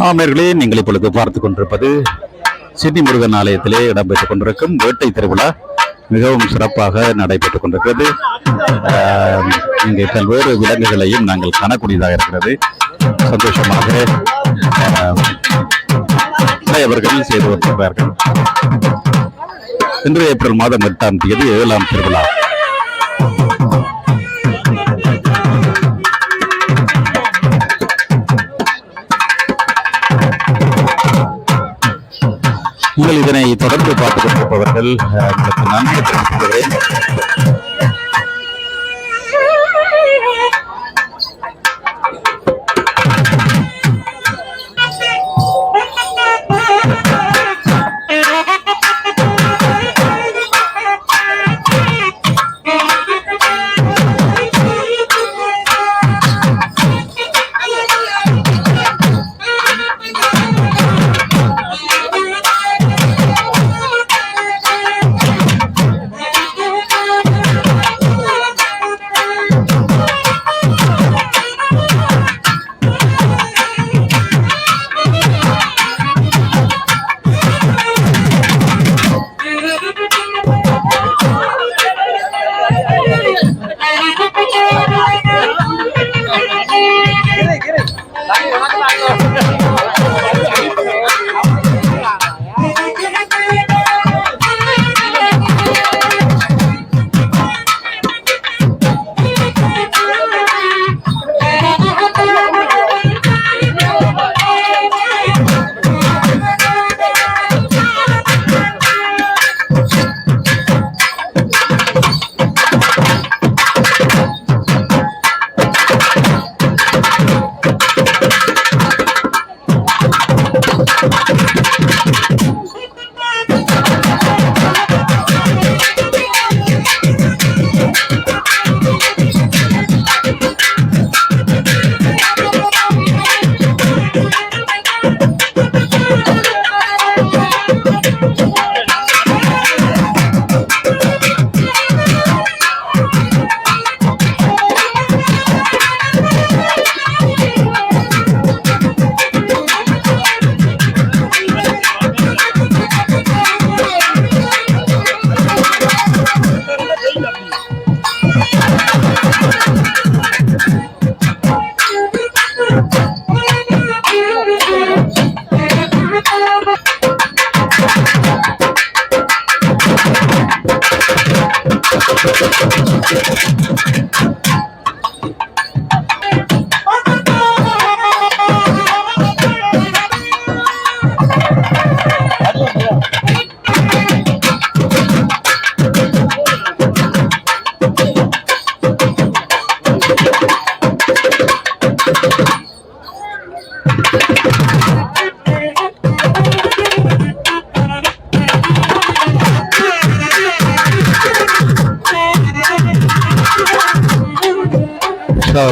ஆமர்களே, நீங்கள் இப்பொழுது பார்த்து கொண்டிருப்பது சிட்னி முருகன் ஆலயத்திலே இடம்பெற்றுக் கொண்டிருக்கும் வேட்டை திருவிழா மிகவும் சிறப்பாக நடைபெற்றுக் கொண்டிருக்கிறது. இங்கே பல்வேறு விலங்குகளையும் நாங்கள் காணக்கூடியதாக இருக்கிறது. சந்தோஷமாக அவர்கள் செய்து வருகிறார்கள். இன்று ஏப்ரல் மாதம் 8ஆம் தேதி 7ஆம் திருவிழா. நீங்கள் இதனை தொடர்ந்து பார்த்துக் கொண்டிருப்பவர்கள் உங்களுக்கு நன்றி தெரிவிக்கிறேன்.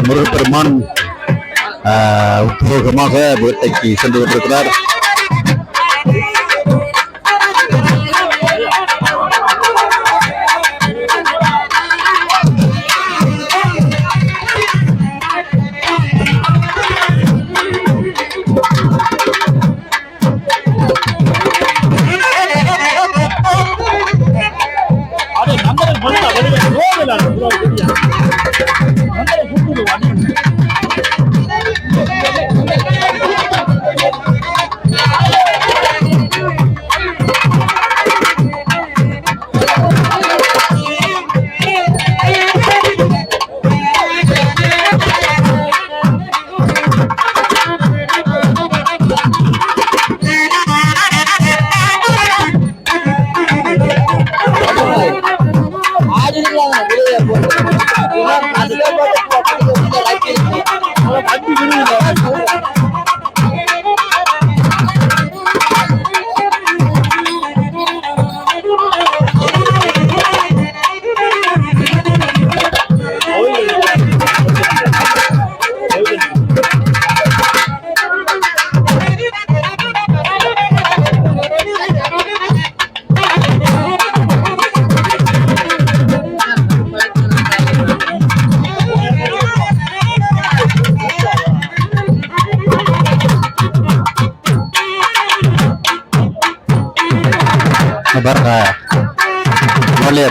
முருகப்பெருமான் உத்வேகமாக வேட்டைக்கு சென்று கொண்டிருக்கிறார்.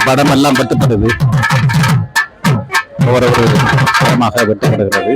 படம் எல்லாம் வெட்டப்படுது, ஒவ்வொரு படமாக வெட்டப்படுகிறது.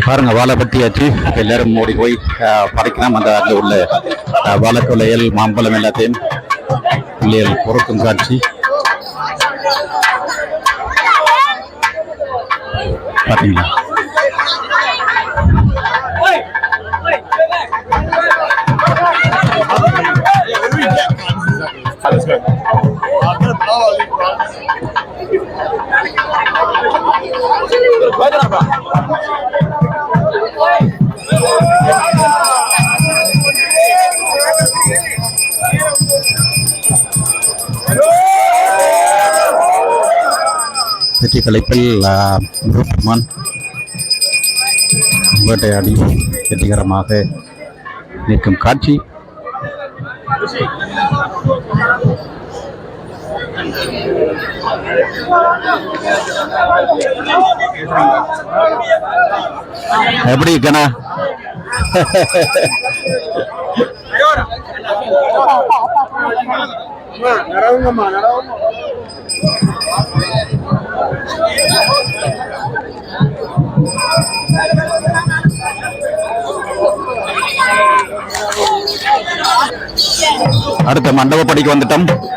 பாருங்க, வாழை பட்டியாச்சு. எல்லாரும் ஓடி போய் படைக்கலாம். அந்த அங்கே உள்ள வாழைக்கொலையல், மாம்பழம் எல்லாத்தையும் பிள்ளைகள் பொறுக்கும் காட்சி பார்த்தீங்களா? வெற்றி கலைப்பில் முருகன் வேட்டையாடி வெற்றிகரமாக நிற்கும் காட்சி. எப்படி இருக்கனா? அடுத்த மண்டபப்படிக்கு வந்துட்டோம்.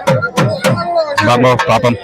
பாப்பம்.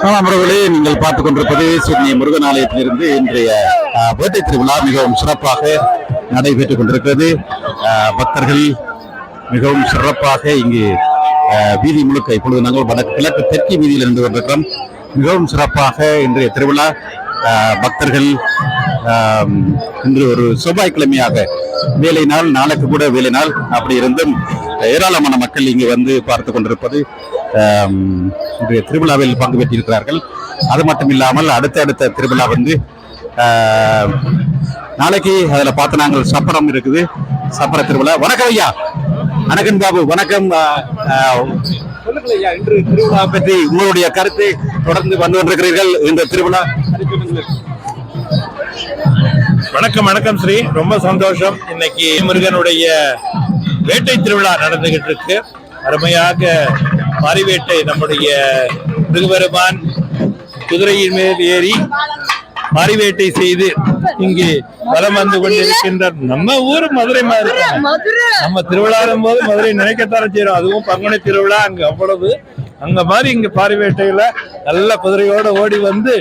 அவர்களே, நீங்கள் பார்த்துக் கொண்டிருப்பது சிட்னி முருகன் ஆலயத்திலிருந்து இன்றைய வேட்டை திருவிழா மிகவும் சிறப்பாக நடைபெற்றுக் கொண்டிருக்கிறது. பக்தர்கள் மிகவும் சிறப்பாக இங்கு வீதி முழுக்க இப்பொழுது நாங்கள் வடக்கு கிழக்கு தெற்கு வீதியில் இருந்து கொண்டிருக்கிறோம். மிகவும் சிறப்பாக இன்றைய திருவிழா பக்தர்கள் இன்று ஒரு செவ்வாய்க்கிழமையாக வேலை நாள், நாளைக்கு கூட வேலை நாள், அப்படி இருந்தும் ஏராளமான மக்கள் இங்கு வந்து பார்த்து கொண்டிருப்பது இன்றைய திருவிழாவில் பங்கு பெற்றிருக்கிறார்கள். அது மட்டும் இல்லாமல் அடுத்த திருவிழா வந்து நாளைக்கு அதில் பார்த்து நாங்கள் சப்பரம் இருக்குது, சப்பர திருவிழா. வணக்கம் ஐயா. வணக்கம் பாபு. வணக்கம். சொல்லுங்கள் ஐயா, இன்று திருவிழா பற்றி உங்களுடைய கருத்தை தொடர்ந்து வந்து கொண்டிருக்கிறீர்கள். இந்த திருவிழா வணக்கம் ஸ்ரீ. ரொம்ப சந்தோஷம். இன்னைக்கு முருகனுடைய வேட்டை திருவிழா நடந்துகிட்டு இருக்கு. அருமையாக மாரிவேட்டை நம்முடைய முருகபெருமான் குதிரையின் மேல் ஏறி மாரிவேட்டை செய்து இங்கு வலம் வந்து கொண்டிருக்கின்றார். நம்ம ஊர் மதுரை மாதிரி நம்ம திருவிழாடும் போது மதுரை நினைக்கத்தானே செய்யறோம். அதுவும் பங்குனி திருவிழா அங்க அவ்வளவு அங்க மாதிரி இங்க பாரிவேட்டையில நல்ல குதிரையோட ஓடி வந்து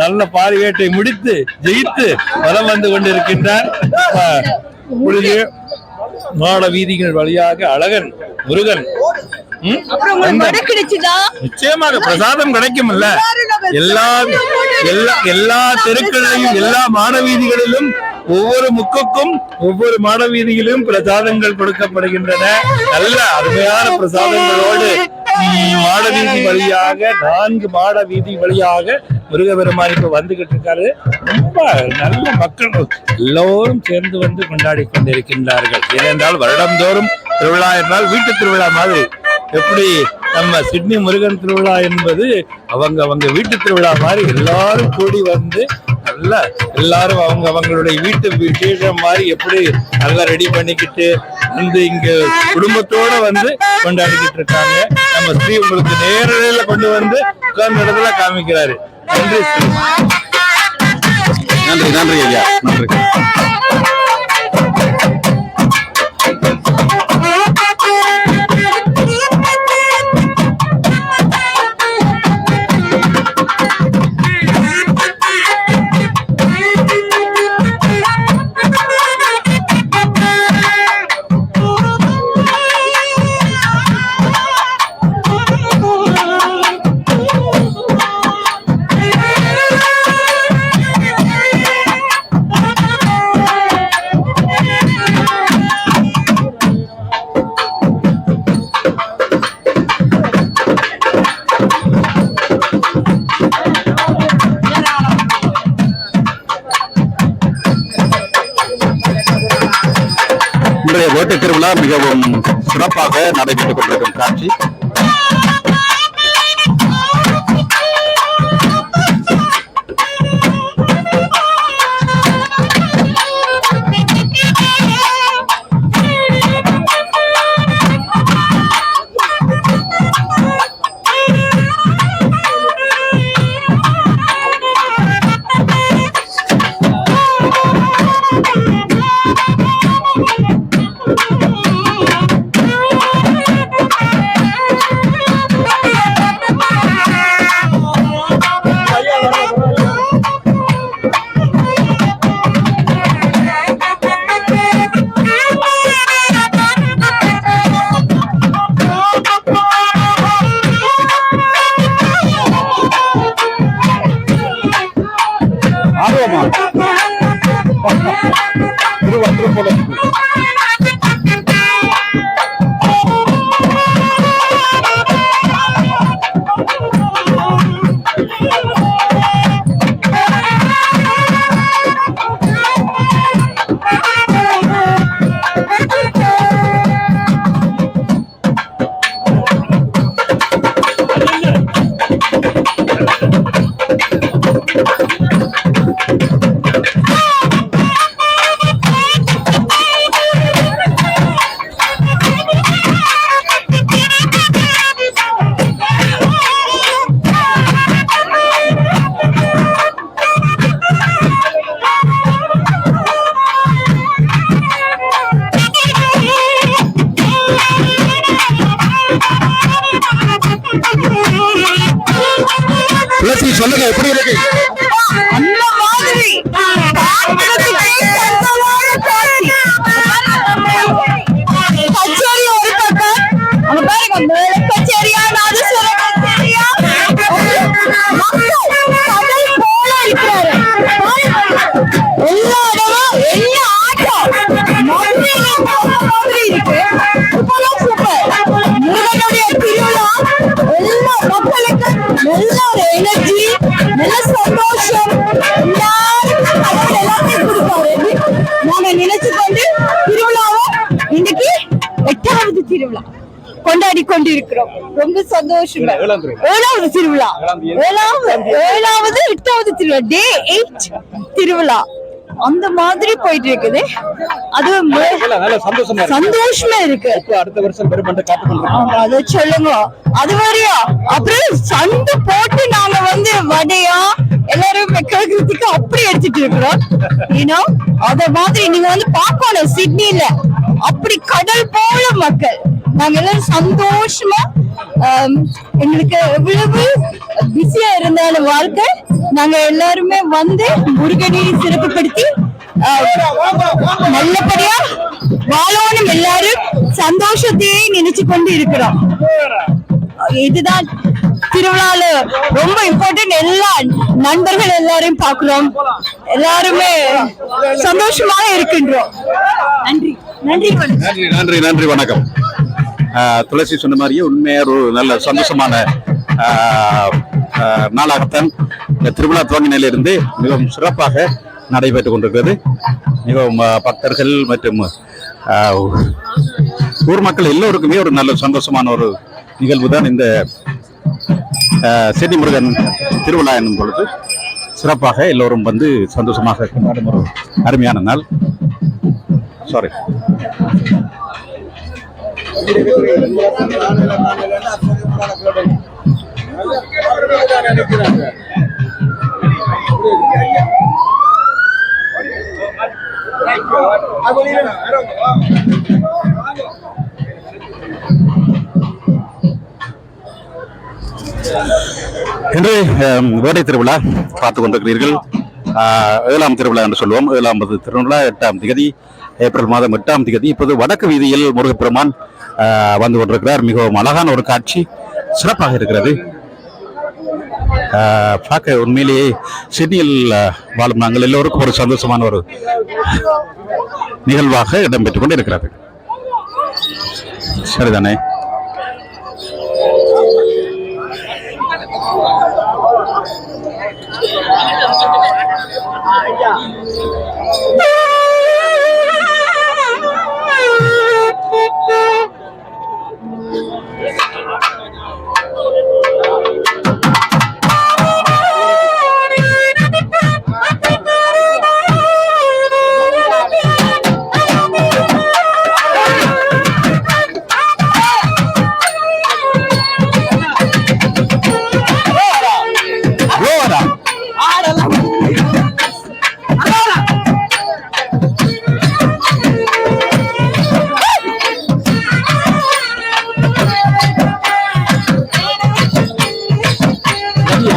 நல்ல பாரிவேட்டை முடித்து ஜெயித்து வலம் வந்து கொண்டிருக்கின்றார். மாட வீதிகள் வழியாக அழகன் முருகன் நிச்சயமாக பிரசாதம் கிடைக்கும்ல. எல்லா தெருக்களிலும் எல்லா மாட வீதிகளிலும் ஒவ்வொரு முக்குக்கும் ஒவ்வொரு மாட வீதியிலும் பிரசாதங்கள் கொடுக்கப்படுகின்றன. நல்ல அருமையான பிரசாதங்களோடு மாட வீதி வழியாக 4 மாட வீதி வழியாக முருகபெருமான் இப்ப வந்துகிட்டு இருக்காரு. ரொம்ப நல்ல மக்கள் எல்லோரும் சேர்ந்து வந்து கொண்டாடி கொண்டிருக்கின்றார்கள். ஏனென்றால் வருடந்தோறும் திருவிழா என்றால் வீட்டு திருவிழா மாதிரி. எப்படி நம்ம சிட்னி முருகன் திருவிழா என்பது அவங்க வீட்டு திருவிழா மாதிரி எல்லாரும் கூடி வந்து நல்ல எல்லாரும் அவங்களுடைய வீட்டு விசேஷம் மாதிரி எப்படி நல்லா ரெடி பண்ணிக்கிட்டு வந்து இங்க குடும்பத்தோட வந்து கொண்டாடிக்கிட்டு இருக்காங்க. நம்ம ஸ்ரீ உங்களுக்கு நேரடியில கொண்டு வந்து உட்கார்ந்த இடத்துல காமிக்கிறாரு. நன்றி ஸ்ரீ. நன்றி ஐயா. நன்றி. இன்றைய வேட்டை திருவிழா மிகவும் சிறப்பாக நடைபெற்றுக் கொண்டிருக்கும் காட்சி. சொல்லுங்க, எப்படி இருக்கு? அந்த மாதிரி கச்சேரி ஒரு நல்ல மக்களுக்கு நல்ல ஒரு எனர்ஜி, நல்ல சந்தோஷம், எல்லாருக்கும் கடவுள் எல்லாத்தையும் கொடுப்பாரு. நாங்க நினைச்சு கொண்டு திருவிழாவை இன்னைக்கு 8வது திருவிழா கொண்டாடி கொண்டிருக்கிறோம். ரொம்ப சந்தோஷம். 7வது திருவிழா, 8வது திருவிழா, டே 8 திருவிழா அந்த மாதிரி போயிட்டு இருக்குது. அது சந்தோஷமா இருக்கு. அடுத்த வருஷம் பெருமண்ட காத்துக்கொண்டு அத சொல்லுங்க. அது வரையா அப்புறம் சண்டை போட்டு நாங்க வடையா எல்லாரும் கேட்கறதுக்கு அப்படி எடுத்துட்டு இருக்கிறோம். ஏன்னா அத மாதிரி நீங்க பார்க்கணும். சிட்னில அப்படி கடல் போல மக்கள். நாங்க எல்லாரும் சந்தோஷமா, எங்களுக்கு எவ்வளவு பிஸியா இருந்தாலும் வாழ்க்கை, நாங்க எல்லாருமே முருகனை சிறப்புப்படுத்தி நல்லபடியா வாழணும். எல்லாரும் சந்தோஷத்தையே நினைச்சு கொண்டு இருக்கிறோம். இதுதான் திருவிழால ரொம்ப இம்பார்ட்டன்ட். எல்லா நண்பர்கள் எல்லாரையும் பார்க்கிறோம். எல்லாருமே சந்தோஷமாக இருக்கின்றோம். நன்றி நன்றி நன்றி நன்றி நன்றி வணக்கம். துளசி சொன்ன மாதிரியே உண்மையா ஒரு நல்ல சந்தோஷமான நாளாகத்தான் இந்த திருவிழா துவங்கினிலிருந்து மிகவும் சிறப்பாக நடைபெற்றுக் கொண்டிருக்கிறது. மிகவும் பக்தர்கள் மற்றும் ஊர் மக்கள் எல்லோருக்குமே ஒரு நல்ல சந்தோஷமான ஒரு நிகழ்வு தான் இந்த சிட்னி முருகன் திருவிழா என்னும் பொழுது சிறப்பாக எல்லோரும் சந்தோஷமாக கொண்டாடும் ஒரு அருமையான நாள். சாரி. இன்று வேடை திருவிழா பார்த்துக் கொண்டிருக்கிறீர்கள். 7ஆம் திருவிழா என்று சொல்லுவோம். 7வது திருவிழா 8ஆம் திகதி, ஏப்ரல் மாதம் 8ஆம் திகதி. இப்போது வடக்கு வீதியில் முருகப்பெருமான் வந்து கொண்டிருக்கிறார். மிகவும் அழகான ஒரு காட்சி, சிறப்பாக இருக்கிறது. பார்க்க உண்மையிலேயே சிட்னியில் வாழும் நாங்கள் எல்லோருக்கும் ஒரு சந்தோஷமான ஒரு நிகழ்வாக இடம்பெற்றுக் கொண்டு இருக்கிறது. சரிதானே?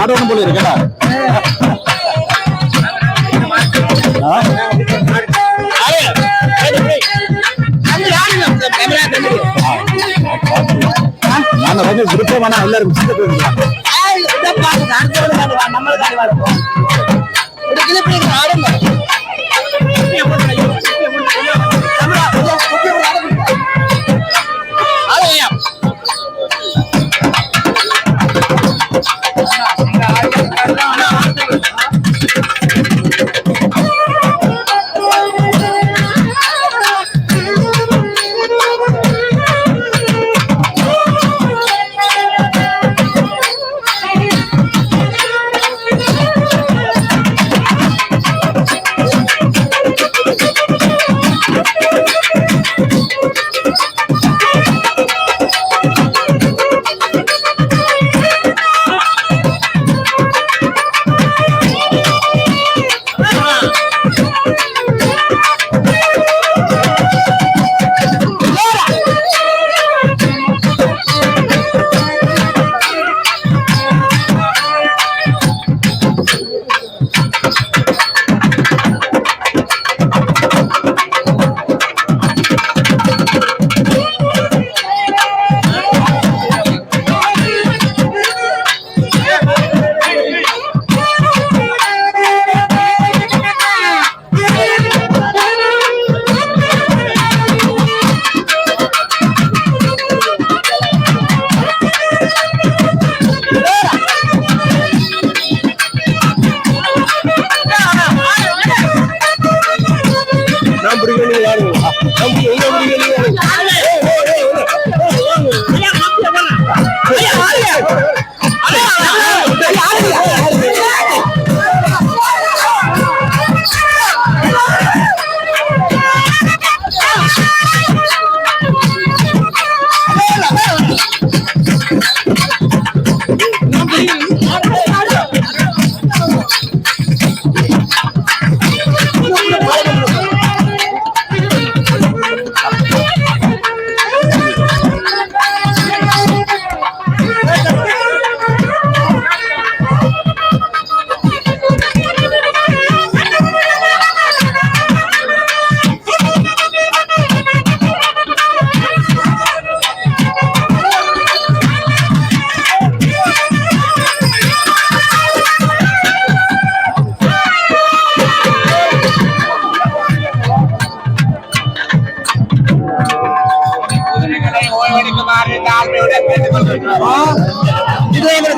ஆடணும் போல இருக்கா? நான் விருப்பமான எல்லாரும்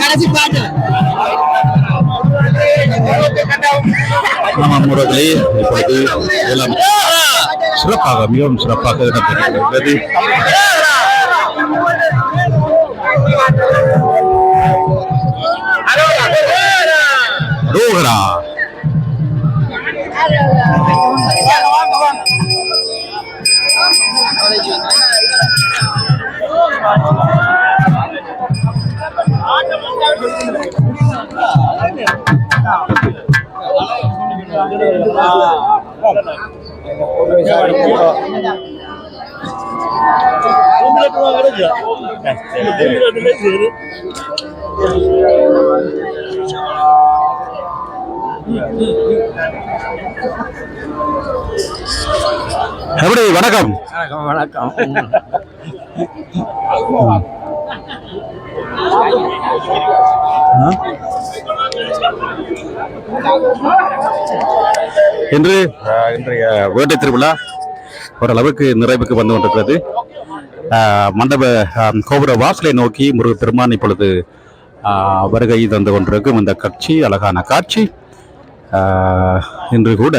கடைசி பாட்டு ஆமாம் உறவுகளே, இப்பொழுது எல்லாம் சிறப்பாக மிகவும் சிறப்பாக இடம்பெறுகிறது. ரோகரா எப்படி வணக்கம் வணக்கம் இன்று இன்றைய வேட்டை திருவிழா ஓரளவுக்கு நிறைவுக்கு வந்து கொண்டிருக்கிறது. மண்டப கோபுர வாசலை நோக்கி முருகப்பெருமான் இப்பொழுது வருகை தந்து கொண்டிருக்கும் இந்த காட்சி, அழகான காட்சி. இன்று கூட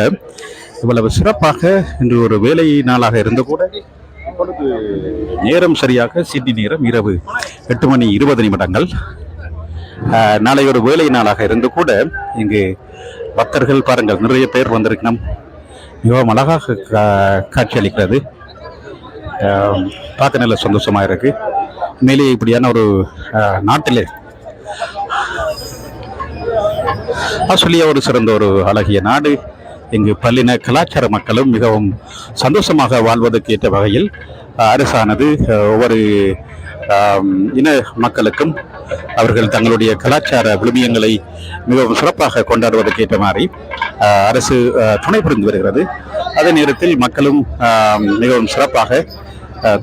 இவ்வளவு சிறப்பாக இன்று ஒரு வேலை நாளாக இருந்து கூட இப்பொழுது நேரம் சரியாக சிட்னி நேரம் இரவு 8:20. நாளை ஒரு வேலை நாளாக இருந்து கூட இங்கு பக்தர்கள் பாருங்கள் நிறைய பேர் வந்திருக்கணும். மிகவும் அழகாக காட்சி அளிக்கிறது. பார்க்க நல்ல சந்தோஷமாக இருக்கு. மேலே இப்படியான ஒரு நாட்டிலே ஆஸ்திரேலியா ஒரு சிறந்த ஒரு அழகிய நாடு. இங்கு பல்லின கலாச்சார மக்களும் மிகவும் சந்தோஷமாக வாழ்வதற்கு ஏற்ற வகையில் அரசானது ஒவ்வொரு இன மக்களுக்கும் அவர்கள் தங்களுடைய கலாச்சார விழுமியங்களை மிகவும் சிறப்பாக கொண்டாடுவதற்கு ஏற்ற மாதிரி அரசு துணை புரிந்து வருகிறது. அதே நேரத்தில் மக்களும் மிகவும் சிறப்பாக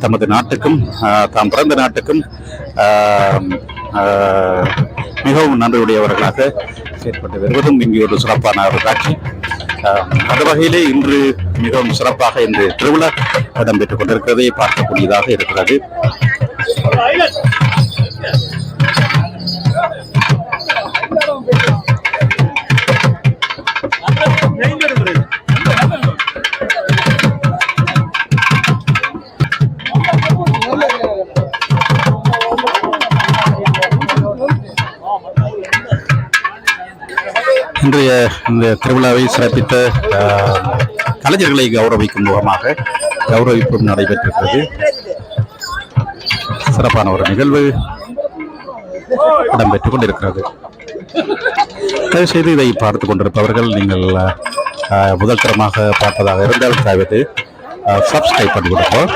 தமது நாட்டுக்கும் தாம் பிறந்த நாட்டுக்கும் மிகவும் நன்றியுடையவர்களாக செயற்பட்டு வருவதும் இங்கு ஒரு சிறப்பான ஒரு காட்சி. அந்த வகையிலே இன்று மிகவும் சிறப்பாக இந்த திருவிழா இடம்பெற்றுக் கொண்டிருக்கிறதை பார்க்கக்கூடியதாக இருக்கிறது. இன்றைய இந்த திருவிழாவை சிறப்பித்த கலைஞர்களை கௌரவிக்கும் முகமாக கௌரவிப்பும் நடைபெற்றிருக்கிறது. சிறப்பான ஒரு நிகழ்வு இடம்பெற்றுக் கொண்டிருக்கிறது. தயவுசெய்து இதை பார்த்து கொண்டிருப்பவர்கள் நீங்கள் முதல் தரமாக பார்ப்பதாக இருந்தால் தயவுசெய்து சப்ஸ்கிரைப் பண்ணி கொடுப்போம்.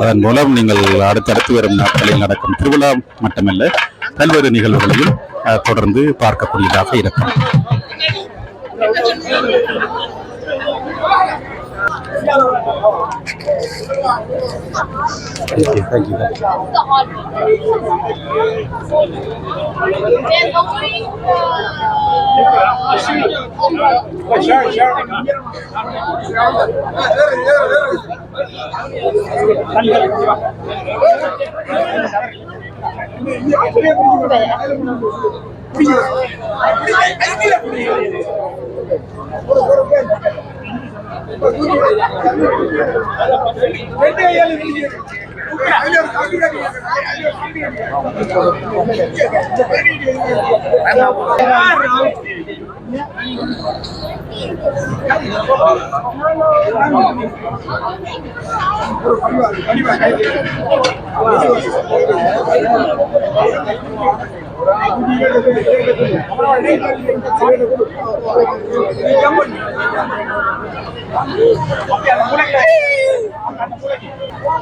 அதன் மூலம் நீங்கள் அடுத்தடுத்து வரும் நாட்களில் நடக்கும் திருவிழா மட்டுமல்ல பல்வேறு நிகழ்வுகளையும் தொடர்ந்து பார்க்கக்கூடியதாக இருக்கும்.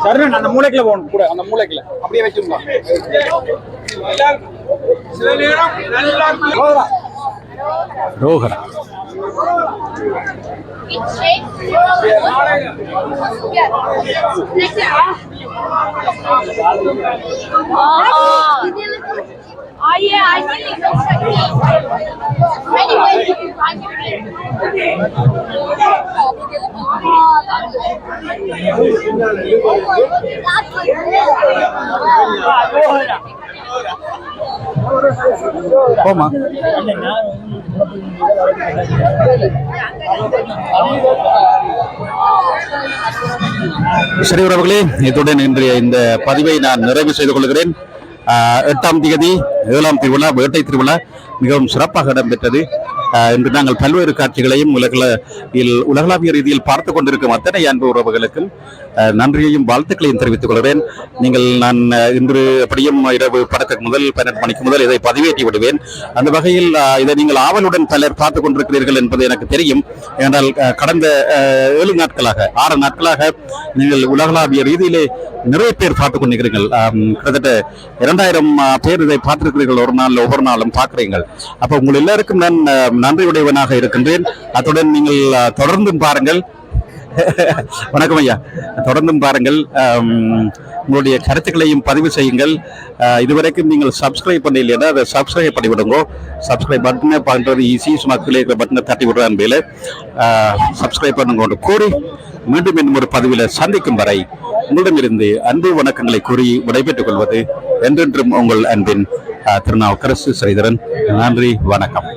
சரண் அந்த மூளைக்குள்ள போகணும் கூட அந்த மூளைக்குள்ள அப்படியே வச்சுருந்தோம். ரோகரா Oh yeah, I think it looks like me. Anyway, I'm போமா சரி உறவுகளே, இத்துடன் இன்றைய இந்த பதிவை நான் நிறைவு செய்து கொள்கிறேன். 8ஆம் தேதி 7ஆம் திருவிழா வேட்டை திருவிழா மிகவும் சிறப்பாக இடம்பெற்றது. இன்று நாங்கள் பல்வேறு காட்சிகளையும் உலகளாவிய ரீதியில் பார்த்து கொண்டிருக்கும் அத்தனை அன்பு உறவுகளுக்கும் நன்றியையும் வாழ்த்துக்களையும் தெரிவித்துக் கொள்கிறேன். நான் இன்று எப்படியும் இரவு 12 மணிக்கு முதல் இதை பதிவேற்றி விடுவேன். அந்த வகையில் இதை நீங்கள் ஆவலுடன் பலர் பார்த்துக் கொண்டிருக்கிறீர்கள் என்பது எனக்கு தெரியும். ஏனென்றால் கடந்த 6 நாட்களாக நீங்கள் உலகளாவிய ரீதியிலே நிறைய பேர் பார்த்துக் கொண்டிருக்கிறீர்கள். கிட்டத்தட்ட 2000 பேர் இதை பார்த்திருக்கிறீர்கள். ஒவ்வொரு நாளும் பார்க்கிறீர்கள். அப்ப உங்கள் எல்லாருக்கும் நான் நன்றியுடையவனாக இருக்கின்றேன். அத்துடன் நீங்கள் தொடர்ந்தும் பாருங்கள். வணக்கம் ஐயா, தொடர்ந்தும் பாருங்கள். உங்களுடைய கருத்துக்களையும் பதிவு செய்யுங்கள். இதுவரைக்கும் நீங்கள் சப்ஸ்கிரைப் பண்ணலைன்னா அதை சப்ஸ்கிரைப் பண்ணிவிடுங்க. சப்ஸ்கிரைப் பட்டனை பண்ணுறது ஈஸி. சும்மா கீழே இருக்கிற பட்டனை தட்டி விடுறான் வேலை சப்ஸ்கிரைப் பண்ணுங்க கூறி மீண்டும் இன்னும் ஒரு பதிவில் சந்திக்கும் வரை உங்களிடமிருந்து அன்பு வணக்கங்களை கூறி விடைபெற்றுக் கொள்வது என்றென்றும் உங்கள் அன்பின் திருநாவுக்கரசு ஸ்ரீதரன். நன்றி, வணக்கம்.